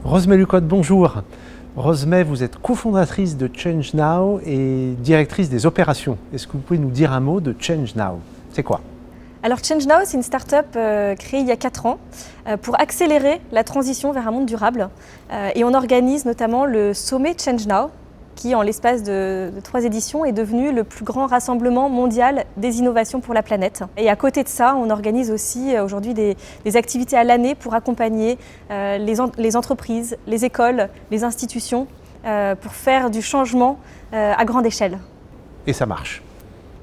Rosemée Lucotte, bonjour. Rosemée, vous êtes cofondatrice de Change Now et directrice des opérations. Est-ce que vous pouvez nous dire un mot de Change Now? C'est quoi? Alors Change Now, c'est une start-up créée il y a 4 ans pour accélérer la transition vers un monde durable. Et on organise notamment le sommet Change Now, qui en l'espace de 3 éditions est devenu le plus grand rassemblement mondial des innovations pour la planète. Et à côté de ça, on organise aussi aujourd'hui des activités à l'année pour accompagner les entreprises, les écoles, les institutions pour faire du changement à grande échelle. Et ça marche?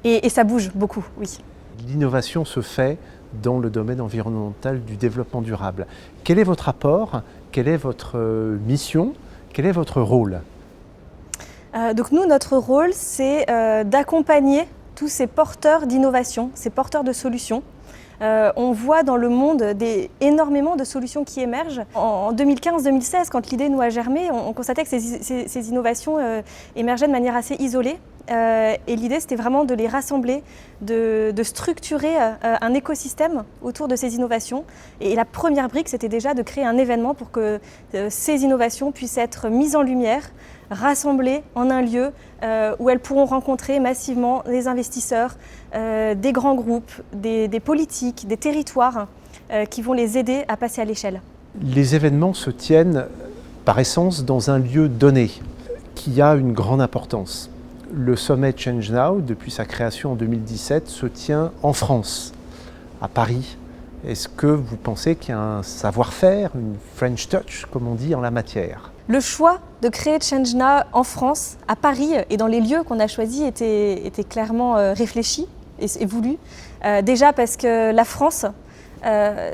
Et ça bouge beaucoup, oui. L'innovation se fait dans le domaine environnemental du développement durable. Quel est votre apport? Quelle est votre mission? Quel est votre rôle? Donc nous, notre rôle, c'est d'accompagner tous ces porteurs d'innovation, ces porteurs de solutions. On voit dans le monde énormément de solutions qui émergent. En 2015-2016, quand l'idée nous a germé, on constatait que ces innovations émergeaient de manière assez isolée. Et l'idée, c'était vraiment de les rassembler, de structurer un écosystème autour de ces innovations. Et la première brique, c'était déjà de créer un événement pour que ces innovations puissent être mises en lumière, rassemblées en un lieu où elles pourront rencontrer massivement des investisseurs, des grands groupes, des politiques, des territoires qui vont les aider à passer à l'échelle. Les événements se tiennent par essence dans un lieu donné qui a une grande importance. Le sommet Change Now, depuis sa création en 2017, se tient en France, à Paris. Est-ce que vous pensez qu'il y a un savoir-faire, une French touch, comme on dit, en la matière? Le choix de créer Change Now en France, à Paris et dans les lieux qu'on a choisis était clairement réfléchi et voulu. Déjà parce que la France,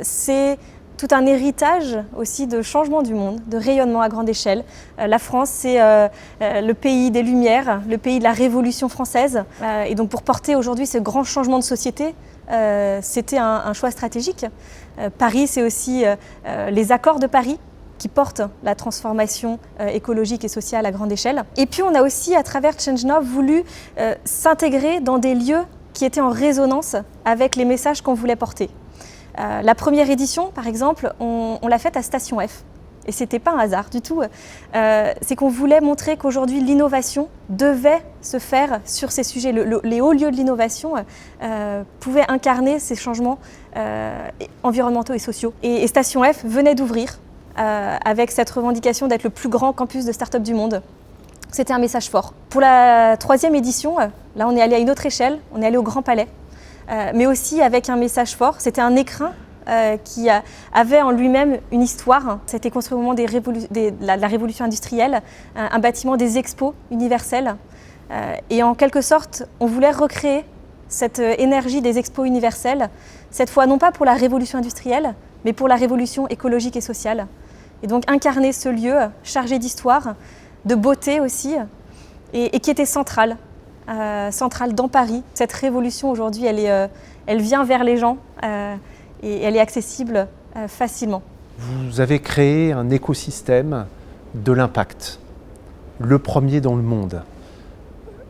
c'est tout un héritage aussi de changement du monde, de rayonnement à grande échelle. La France, c'est le pays des Lumières, le pays de la Révolution française. Et donc pour porter aujourd'hui ce grand changement de société, c'était un choix stratégique. Paris, c'est aussi les accords de Paris qui portent la transformation écologique et sociale à grande échelle. Et puis on a aussi, à travers Change Now, voulu s'intégrer dans des lieux qui étaient en résonance avec les messages qu'on voulait porter. La première édition, par exemple, on l'a faite à Station F. Et ce n'était pas un hasard du tout. C'est qu'on voulait montrer qu'aujourd'hui, l'innovation devait se faire sur ces sujets. Les hauts lieux de l'innovation pouvaient incarner ces changements environnementaux et sociaux. Et Station F venait d'ouvrir avec cette revendication d'être le plus grand campus de start-up du monde. C'était un message fort. Pour la 3e édition, là, on est allé à une autre échelle. On est allé au Grand Palais. Mais aussi avec un message fort. C'était un écrin qui avait en lui-même une histoire. C'était construit au moment de la révolution industrielle, un bâtiment des expos universelles. Et en quelque sorte, on voulait recréer cette énergie des expos universelles, cette fois non pas pour la révolution industrielle, mais pour la révolution écologique et sociale. Et donc incarner ce lieu chargé d'histoire, de beauté aussi, et qui était central dans Paris. Cette révolution aujourd'hui, elle vient vers les gens et elle est accessible facilement. Vous avez créé un écosystème de l'impact, le premier dans le monde.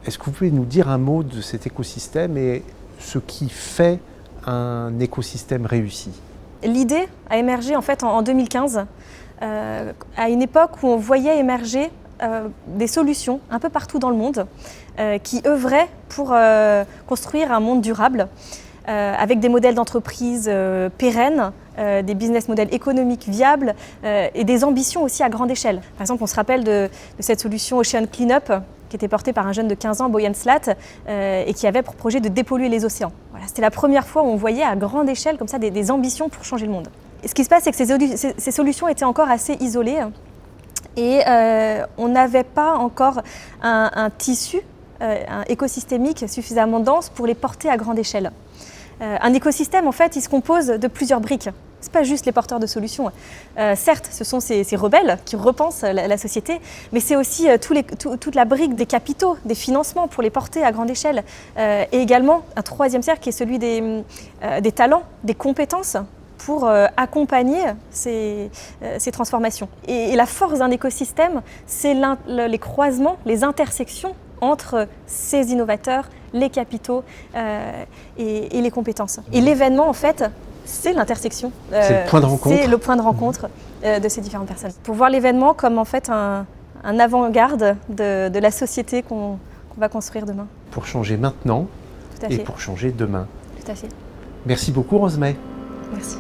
Est-ce que vous pouvez nous dire un mot de cet écosystème et ce qui fait un écosystème réussi? L'idée a émergé en fait en 2015, à une époque où on voyait émerger des solutions un peu partout dans le monde qui œuvraient pour construire un monde durable avec des modèles d'entreprise pérennes, des business models économiques viables et des ambitions aussi à grande échelle. Par exemple, on se rappelle de cette solution Ocean Cleanup qui était portée par un jeune de 15 ans, Boyan Slat, et qui avait pour projet de dépolluer les océans. Voilà, c'était la première fois où on voyait à grande échelle comme ça des ambitions pour changer le monde. Et ce qui se passe, c'est que ces solutions étaient encore assez isolées. Et on n'avait pas encore un tissu un écosystémique suffisamment dense pour les porter à grande échelle. Un écosystème, en fait, il se compose de plusieurs briques. Ce n'est pas juste les porteurs de solutions. Certes, ce sont ces rebelles qui repensent la société, mais c'est aussi toute la brique des capitaux, des financements pour les porter à grande échelle. Et également, un 3e cercle qui est celui des talents, des compétences pour accompagner ces transformations. Et la force d'un écosystème, c'est les croisements, les intersections entre ces innovateurs, les capitaux et les compétences. Et l'événement, en fait, c'est l'intersection. C'est le point de rencontre. C'est le point de rencontre de ces différentes personnes. Pour voir l'événement comme en fait un avant-garde de la société qu'on va construire demain. Pour changer maintenant et pour changer demain. Tout à fait. Merci beaucoup Rosemay. Merci.